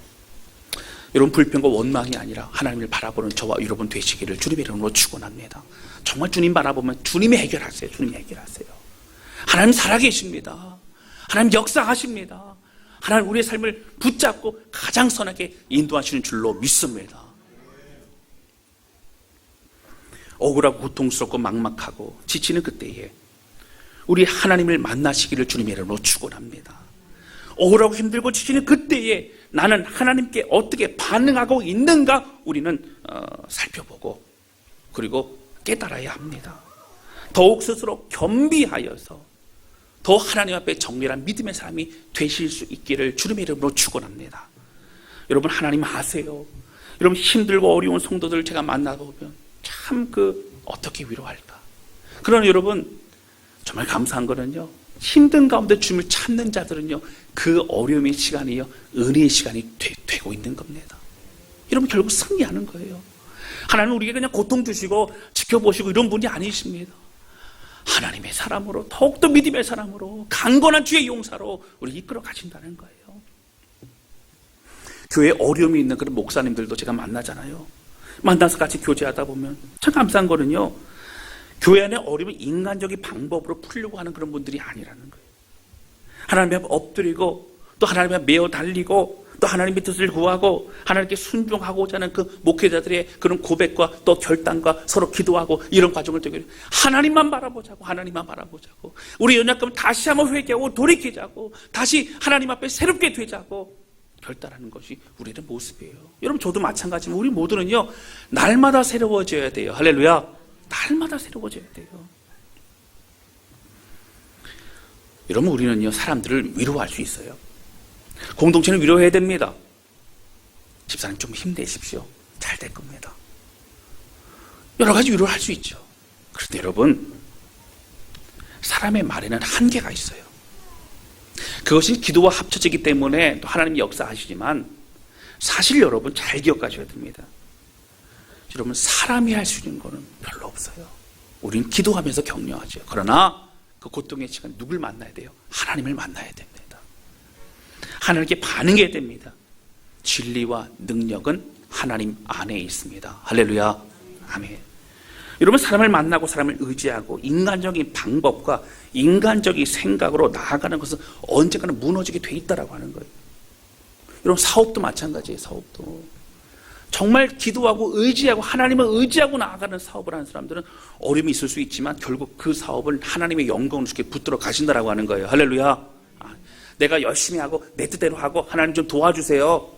여러분, 불평과 원망이 아니라 하나님을 바라보는 저와 여러분 되시기를 주님의 이름으로 축원합니다. 정말 주님 바라보면 주님이 해결하세요. 하나님 살아계십니다. 하나님 역사하십니다. 하나님 우리의 삶을 붙잡고 가장 선하게 인도하시는 줄로 믿습니다. 억울하고 고통스럽고 막막하고 지치는 그때에 우리 하나님을 만나시기를 주님의 이름으로 축원합니다. 억울하고 힘들고 지치는 그때에 나는 하나님께 어떻게 반응하고 있는가 우리는 살펴보고 그리고 깨달아야 합니다. 더욱 스스로 겸비하여서 더 하나님 앞에 정밀한 믿음의 사람이 되실 수 있기를 주님의 이름으로 축원합니다. 여러분, 하나님 아세요. 여러분, 힘들고 어려운 성도들을 제가 만나보면 참 어떻게 위로할까. 그러나 여러분, 정말 감사한 거는요, 힘든 가운데 주님을 찾는 자들은요, 그 어려움의 시간이요, 은혜의 시간이 되고 있는 겁니다. 여러분, 결국 승리하는 거예요. 하나님은 우리에게 그냥 고통 주시고 지켜보시고 이런 분이 아니십니다. 하나님의 사람으로, 더욱더 믿음의 사람으로, 강건한 주의 용사로 우리 이끌어 가신다는 거예요. 교회에 어려움이 있는 그런 목사님들도 제가 만나잖아요. 만나서 같이 교제하다 보면 참 감사한 거는요, 교회 안에 어려움을 인간적인 방법으로 풀려고 하는 그런 분들이 아니라는 거예요. 하나님 앞에 엎드리고 또 하나님 앞에 메어 달리고 또 하나님의 뜻을 구하고 하나님께 순종하고자 하는 그 목회자들의 그런 고백과 또 결단과 서로 기도하고 이런 과정을 통해 하나님만 바라보자고, 우리 연약함을 다시 한번 회개하고 돌이키자고, 다시 하나님 앞에 새롭게 되자고 결단하는 것이 우리의 모습이에요. 여러분, 저도 마찬가지지만 우리 모두는요, 날마다 새로워져야 돼요. 할렐루야. 날마다 새로워져야 돼요. 여러분, 우리는요, 사람들을 위로할 수 있어요. 공동체는 위로해야 됩니다. 집사님 좀 힘내십시오. 잘 될 겁니다. 여러 가지 위로를 할 수 있죠. 그런데 여러분, 사람의 말에는 한계가 있어요. 그것이 기도와 합쳐지기 때문에 또 하나님이 역사하시지만 사실 여러분 잘 기억하셔야 됩니다. 여러분 사람이 할 수 있는 거는 별로 없어요. 우리는 기도하면서 격려하죠. 그러나 그 고통의 시간 누굴 만나야 돼요? 하나님을 만나야 됩니다. 하나님께 반응해야 됩니다. 진리와 능력은 하나님 안에 있습니다. 할렐루야. 아멘. 여러분 사람을 만나고 사람을 의지하고 인간적인 방법과 인간적인 생각으로 나아가는 것은 언젠가는 무너지게 돼 있다라고 하는 거예요. 여러분 사업도 마찬가지예요. 사업도 정말 기도하고 의지하고 하나님을 의지하고 나아가는 사업을 하는 사람들은 어려움이 있을 수 있지만 결국 그 사업을 하나님의 영광을 주게 붙들어 가신다라고 하는 거예요. 할렐루야. 내가 열심히 하고 내 뜻대로 하고 하나님 좀 도와주세요.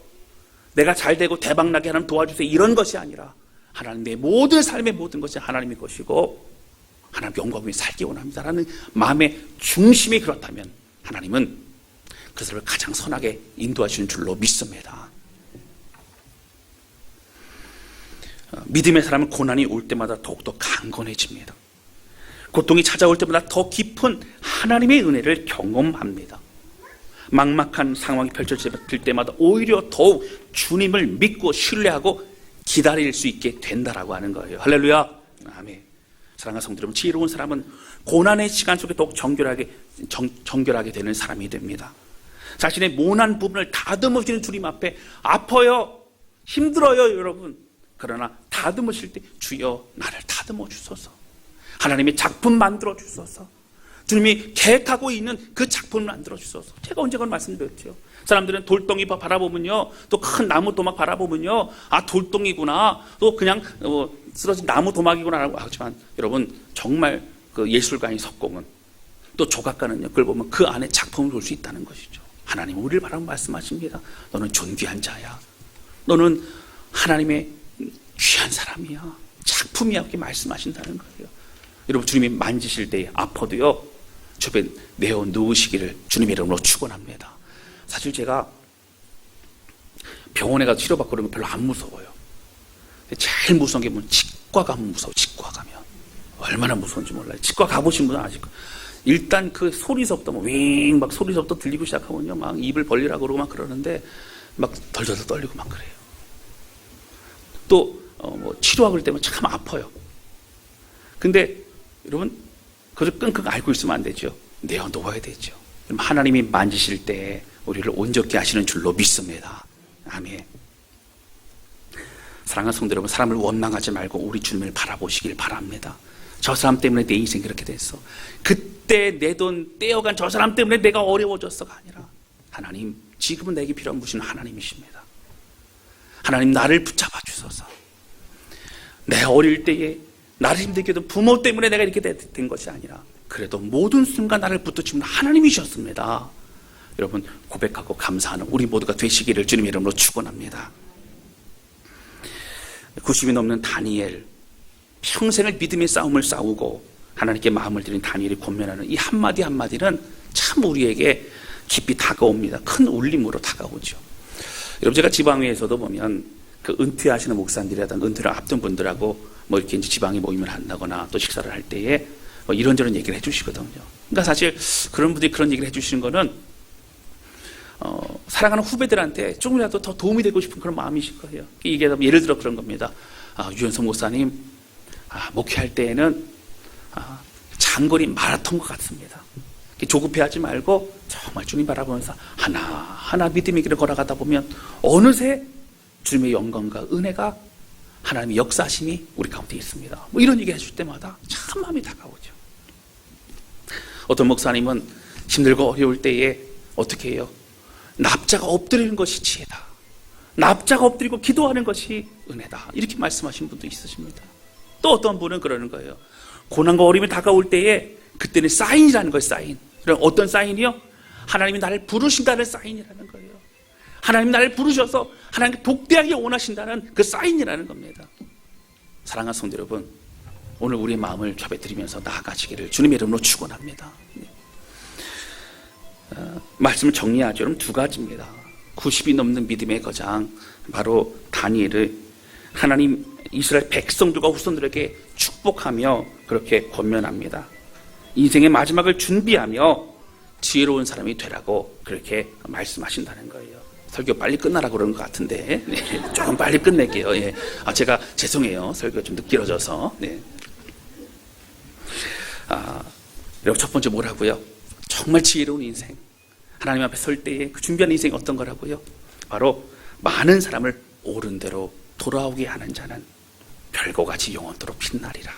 내가 잘 되고 대박나게 하나님 도와주세요. 이런 것이 아니라 하나님 내 모든 삶의 모든 것이 하나님의 것이고 하나님 영광 위에 살기 원합니다라는 마음의 중심이 그렇다면 하나님은 그 사람을 가장 선하게 인도하시는 줄로 믿습니다. 믿음의 사람은 고난이 올 때마다 더욱더 강건해집니다. 고통이 찾아올 때마다 더 깊은 하나님의 은혜를 경험합니다. 막막한 상황이 펼쳐질 때마다 오히려 더욱 주님을 믿고 신뢰하고 기다릴 수 있게 된다라고 하는 거예요. 할렐루야. 아멘. 사랑하는 성도 여러분, 지혜로운 사람은 고난의 시간 속에 더욱 정결하게 되는 사람이 됩니다. 자신의 모난 부분을 다듬으시는 주님 앞에 아파요, 힘들어요 여러분. 그러나 다듬으실 때 주여 나를 다듬어 주소서. 하나님의 작품 만들어 주소서. 주님이 계획하고 있는 그 작품을 만들어 주소서. 제가 언젠가 말씀드렸죠. 사람들은 돌덩이 바라보면요, 또 큰 나무 도막 바라보면요, 아 돌덩이구나, 또 그냥 쓰러진 나무 도막이구나라고 하지만 여러분 정말 그 예술가인 석공은 또 조각가는요, 그걸 보면 그 안에 작품을 볼 수 있다는 것이죠. 하나님은 우리를 바라보고 말씀하십니다. 너는 존귀한 자야. 너는 하나님의 귀한 사람이야. 작품이야. 이렇게 말씀하신다는 거예요. 여러분 주님이 만지실 때 아파도요 주변에 내어 누우시기를 주님의 이름으로 축원합니다. 사실 제가 병원에 가서 치료받고 그러면 별로 안 무서워요. 제일 무서운 게 뭐냐면 치과 가면 무서워. 치과 가면 얼마나 무서운지 몰라요. 치과 가보신 분은 아실 거예요. 일단 그 소리서부터 막 소리서부터 들리고 시작하면요 막 입을 벌리라고 그러고 막 그러는데 막 덜덜 떨리고 막 그래요. 또 치료하고 그럴 때면 참 아파요. 근데 여러분 그걸 끙끙 앓고 있으면 안 되죠. 내어 놓아야 되죠. 하나님이 만지실 때 우리를 온전케 하시는 줄로 믿습니다. 아멘. 사랑하는 성도 여러분, 사람을 원망하지 말고 우리 주님을 바라보시길 바랍니다. 저 사람 때문에 내 인생이 그렇게 됐어. 그때 내 돈 떼어간 저 사람 때문에 내가 어려워졌어가 아니라 하나님 지금은 내게 필요한 분은 하나님이십니다. 하나님 나를 붙잡아 주소서. 내 어릴 때에 나를 힘들게 했던 부모 때문에 내가 이렇게 된 것이 아니라 그래도 모든 순간 나를 붙드시는 하나님이셨습니다. 여러분 고백하고 감사하는 우리 모두가 되시기를 주님의 이름으로 축원합니다. 90이 넘는 다니엘, 평생을 믿음의 싸움을 싸우고 하나님께 마음을 들인 다니엘이 권면하는 이 한마디 한마디는 참 우리에게 깊이 다가옵니다. 큰 울림으로 다가오죠. 여러분 제가 지방회에서도 보면 그 은퇴하시는 목사님들이라든가 은퇴를 앞둔 분들하고 이렇게 이제 지방에 모임을 한다거나 또 식사를 할 때에 이런저런 얘기를 해주시거든요. 그러니까 사실 그런 분들이 그런 얘기를 해주시는 거는 사랑하는 후배들한테 조금이라도 더 도움이 되고 싶은 그런 마음이실 거예요. 이게 예를 들어 그런 겁니다. 유현석 목사님 목회할 때에는 장거리 마라톤과 같습니다. 조급해하지 말고 정말 주님 바라보면서 하나하나 믿음의 길을 걸어가다 보면 어느새 주님의 영광과 은혜가 하나님의 역사심이 우리 가운데 있습니다. 이런 얘기 해줄 때마다 참 마음이 다가오죠. 어떤 목사님은 힘들고 어려울 때에 어떻게 해요? 납자가 엎드리는 것이 지혜다. 납자가 엎드리고 기도하는 것이 은혜다. 이렇게 말씀하신 분도 있으십니다. 또 어떤 분은 그러는 거예요. 고난과 어려움이 다가올 때에 그때는 사인이라는 거예요. 사인. 그럼 어떤 사인이요? 하나님이 나를 부르신다는 사인이라는 거예요. 하나님 나를 부르셔서 하나님께 복되하게 원하신다는 그 사인이라는 겁니다. 사랑하는 성도 여러분, 오늘 우리의 마음을 협에드리면서 나아가시기를 주님의 이름으로 축원합니다. 말씀을 정리하죠. 그럼 두 가지입니다. 90이 넘는 믿음의 거장 바로 다니엘을 하나님 이스라엘 백성들과 후손들에게 축복하며 그렇게 권면합니다. 인생의 마지막을 준비하며 지혜로운 사람이 되라고 그렇게 말씀하신다는 거예요. 설교 빨리 끝나라고 그러는 것 같은데, 네, 조금 빨리 끝낼게요. 예. 제가 죄송해요. 설교가 좀 늦길어져서. 네. 여러분, 첫 번째 뭐라고요? 정말 지혜로운 인생, 하나님 앞에 설 때에 그 준비한 인생이 어떤 거라고요? 바로 많은 사람을 옳은 대로 돌아오게 하는 자는 별과 같이 영원토록 빛나리라.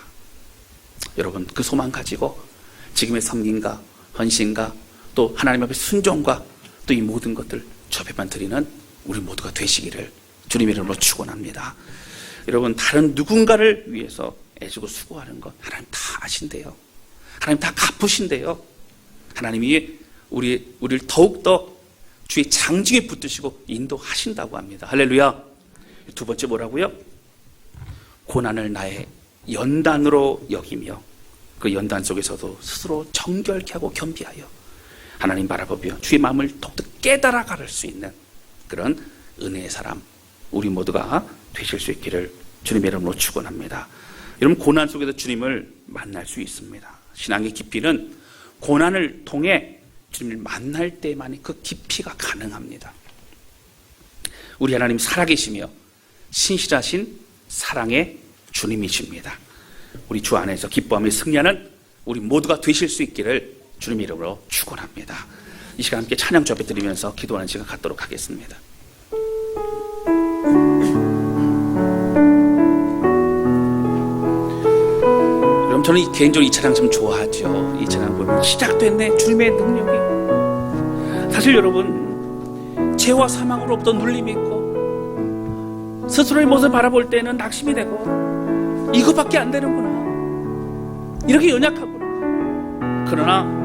여러분, 그 소망 가지고 지금의 섬김과 헌신과 또 하나님 앞에 순종과 또 이 모든 것들 주 앞에만 드리는 우리 모두가 되시기를 주님의 이름으로 축원합니다. 여러분, 다른 누군가를 위해서 애쓰고 수고하는 것 하나님 다 아신대요. 하나님 다 갚으신대요. 하나님이 우리를 더욱더 주의 장중에 붙드시고 인도하신다고 합니다. 할렐루야. 두 번째 뭐라고요? 고난을 나의 연단으로 여기며 그 연단 속에서도 스스로 정결케 하고 겸비하여 하나님 바라보며 주의 마음을 더욱더 깨달아 가를 수 있는 그런 은혜의 사람, 우리 모두가 되실 수 있기를 주님의 이름으로 축원합니다. 여러분, 고난 속에서 주님을 만날 수 있습니다. 신앙의 깊이는 고난을 통해 주님을 만날 때만이 그 깊이가 가능합니다. 우리 하나님 살아계시며 신실하신 사랑의 주님이십니다. 우리 주 안에서 기뻐하며 승리하는 우리 모두가 되실 수 있기를 주님의 이름으로 축원합니다. 이 시간 함께 찬양 주 앞에 드리면서 기도하는 시간 갖도록 하겠습니다. 여러분, 저는 개인적으로 이 찬양 참 좋아하죠. 이 찬양 보면 시작됐네, 주님의 능력이. 사실 여러분, 죄와 사망으로부터 눌림이 있고 스스로의 모습을 바라볼 때는 낙심이 되고 이것밖에 안 되는구나, 이렇게 연약하구나. 그러나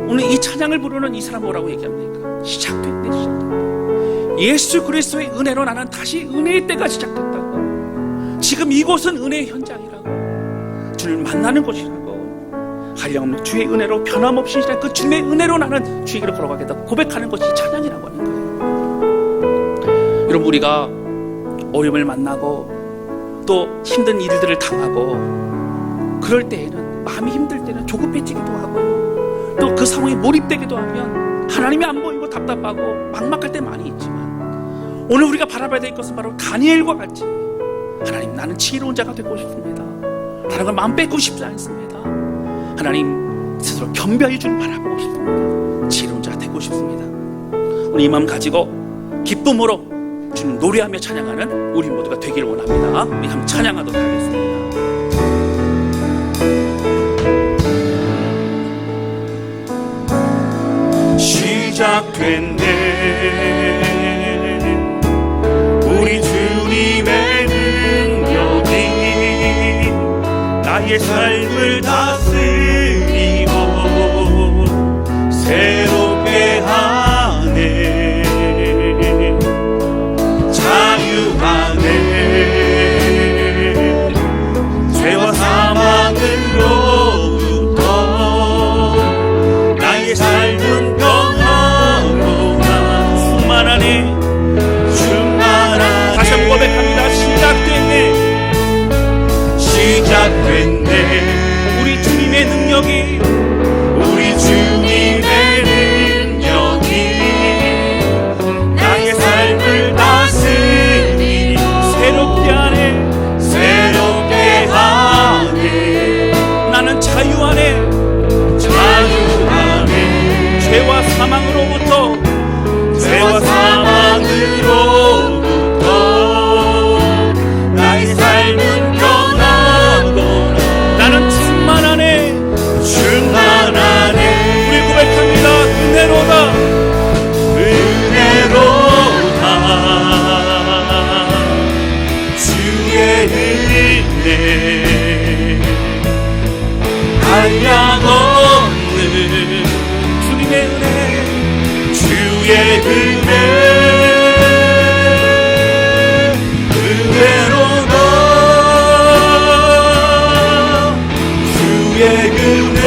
오늘 이 찬양을 부르는 이 사람 뭐라고 얘기합니까? 시작됐네, 시작됐네. 예수 그리스도의 은혜로 나는 다시 은혜의 때가 시작됐다고. 지금 이곳은 은혜의 현장이라고, 주님을 만나는 곳이라고, 한량없는 주의 은혜로 변함없이 시작 그 주님의 은혜로 나는 주의 길을 걸어가겠다 고백하는 것이 찬양이라고 하는 거예요. 여러분, 우리가 어려움을 만나고 또 힘든 일들을 당하고 그럴 때에는, 마음이 힘들 때는 조급해지기도 하고 또 그 상황에 몰입되기도 하면 하나님이 안 보이고 답답하고 막막할 때 많이 있지만, 오늘 우리가 바라봐야 될 것은 바로 다니엘과 같이 하나님, 나는 지혜로운 자가 되고 싶습니다. 다른 걸 마음 뺏고 싶지 않습니다. 하나님 스스로 겸비하여 주님 바라보고 싶습니다. 지혜로운 자가 되고 싶습니다. 오늘 이 마음 가지고 기쁨으로 주님 노래하며 찬양하는 우리 모두가 되기를 원합니다. 우리 한번 찬양하도록 하겠습니다. 시작됐네, 우리 주님의 능력이 나의 삶을 다스리고 새롭게 하네, 자유하네, 죄와 사망으로부터 나의 삶은 충만하네. 다시 한번 고백합니다. 시작됐네, 우리 주님의 능력이, 우리 주님의 능력이 나의 삶을 다스리 새롭게 하네, 새롭게 하네. 나는 자유하네, 자유하네. 죄와 사망으로부터, 죄와 사망으로부터 나의 삶은 변하도록 나는 충만하네, 충만하네. 우리 고백합니다. 은혜로다, 은혜로다, 주의 은혜 한량없는 주님의 은혜, 주의 은혜, 은혜로다, 주의 은혜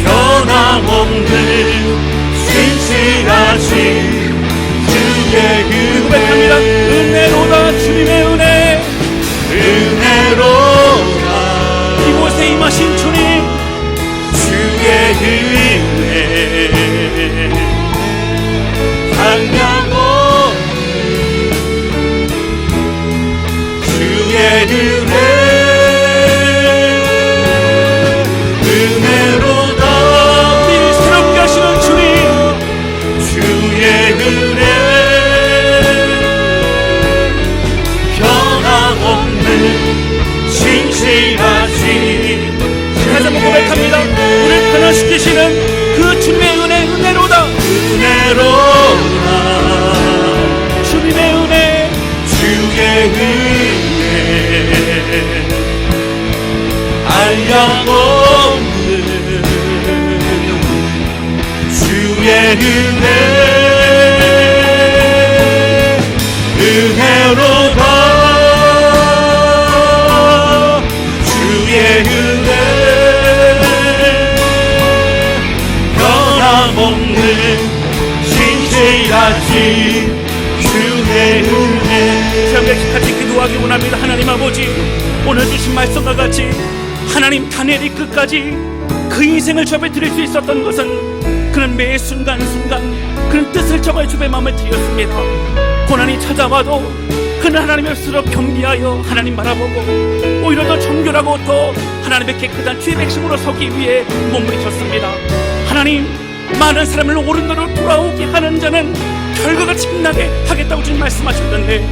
변함없는 신실하신 주의 은혜. 고백합니다. 은혜로다, 주님의 은혜, 은혜로다, 이곳에 임하신 주님, 은혜 한량없는 주의 은혜 은혜로다 우리를 새롭게 하시는 주님 주의 은혜 변함없는 신실하신 다시 한번 고백합니다. 우리를 변화시키시는 그 주님의 은혜로다 은혜로다 주님의 은혜 주의 은혜 한량없는 주의 은혜 은혜로다 주의 은혜 변함없는 신실하신 주의 은혜 같이 기도하기 원합니다. 하나님 아버지 오늘 주신 말씀과 같이 하나님 다니엘이 끝까지 그 인생을 주 앞에 드릴 수 있었던 것은 그는 매 순간순간 그는 뜻을 정할 주의 마음을 드렸습니다. 고난이 찾아와도 그는 하나님을 스스로 겸비하여 하나님 바라보고 오히려 더 정결하고 더 하나님의 깨끗한 주의 백성으로 서기 위해 몸부림쳤습니다. 하나님 많은 사람을 오른대로 돌아오게 하는 자는 결과가 빛나게 하겠다고 주님 말씀하셨는데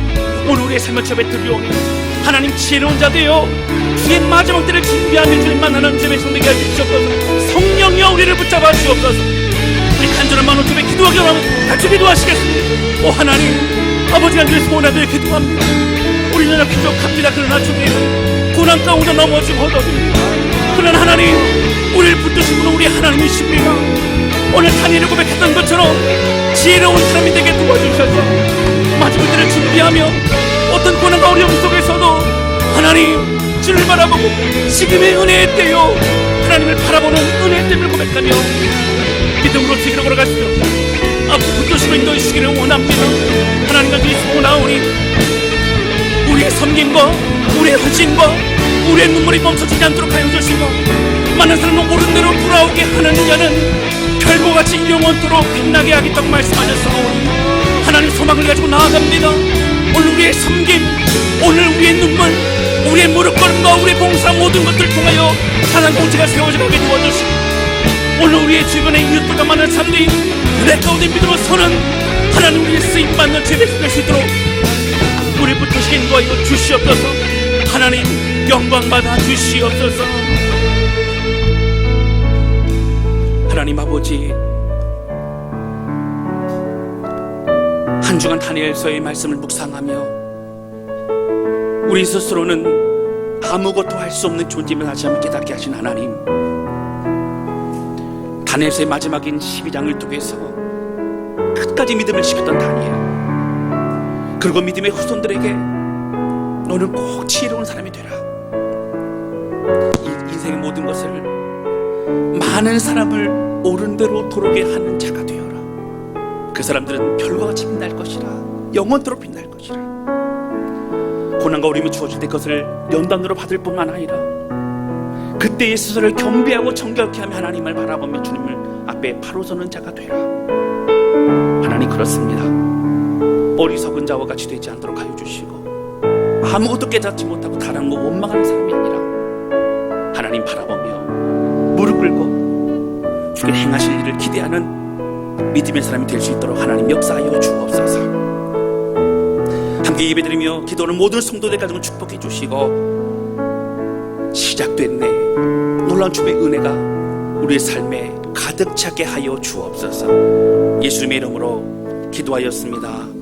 오늘 우리의 삶을 주 앞에 드리오니 하나님 지혜로운 자 되어 주의 마지막 때를 준비하는 주님 만나는 주의 백성 되게 해주시옵소서. 성령이여 우리를 붙잡아 주옵소서. 우리 간절한 마음으로 주의 기도하기 원하면 같이 기도하시겠습니다. 오 하나님 아버지가 늘 소원하들 기도합니다. 우리는 이렇게 부족합니다. 그러나 주님은 고난 가운데 넘어지고 허덕입니다. 그러나 하나님 우리를 붙드신 분은 우리 하나님이십니다. 오늘 다니엘을 고백했던 것처럼 지혜로운 사람이 되게 도와주셔서 마지막 때를 준비하며 어떤 고난과 어려움 속에서도 하나님 주를 바라보고 지금의 은혜의 때요 하나님을 바라보는 은혜의 때를 고백하며 믿음으로 지기로 걸어가시죠. 앞으로 붙드시고 인도해주시기를 원합니다. 하나님과 주의 소원하오니 우리의 섬김과 우리의 헌신과 우리의 눈물이 멈춰지지 않도록 하여 주시고 많은 사람은 옳은 대로 돌아오게 하는 자는 결과같이 영원토록 빛나게 하겠다고 말씀하셨사오니 하나님 소망을 가지고 나아갑니다. 오늘 우리의 섬김, 오늘 우리의 눈물, 우리의 무릎걸음과 우리의 봉사 모든 것들을 통하여 하나님 공체가 세워져 가게 도와주시고 오늘 우리의 주변에 이웃들과 많은 사람들이 내 가운데 믿음으로 서는 하나님 우리의 쓰임받는 죄 백성될 수 있도록 우리 붙으시게 인도하여 주시옵소서. 하나님 영광받아 주시옵소서. 하나님 아버지 한 주간 다니엘서의 말씀을 묵상하며 우리 스스로는 아무것도 할 수 없는 존재임을 다시 한번 깨닫게 하신 하나님, 다니엘서의 마지막인 12장을 통해서 끝까지 믿음을 지켰던 다니엘, 그리고 믿음의 후손들에게 너는 꼭 지혜로운 사람이 되라, 인생의 모든 것을 많은 사람을 옳은 대로 돌아오게 하는 자가 되어라. 그 사람들은 별과같이 빛날 것이라, 영원토록 빛날 것이라. 고난과 어려움이 주어질 때 그것을 연단으로 받을 뿐만 아니라 그때의 스스로를 겸비하고 정결케 하며 하나님을 바라보며 주님을 앞에 바로 서는 자가 되라. 하나님 그렇습니다. 어리석은 자와 같이 되지 않도록 하여 주시고 아무것도 깨닫지 못하고 다른 거 원망하는 사람이 아니라 하나님 바라보며 무릎 꿇고 주께 행하실 일을 기대하는 믿음의 사람이 될 수 있도록 하나님 역사하여 주옵소서. 함께 예배드리며 기도하는 모든 성도들 가정을 축복해 주시고 시작됐네 놀라운 주의 은혜가 우리의 삶에 가득 차게 하여 주옵소서. 예수님의 이름으로 기도하였습니다.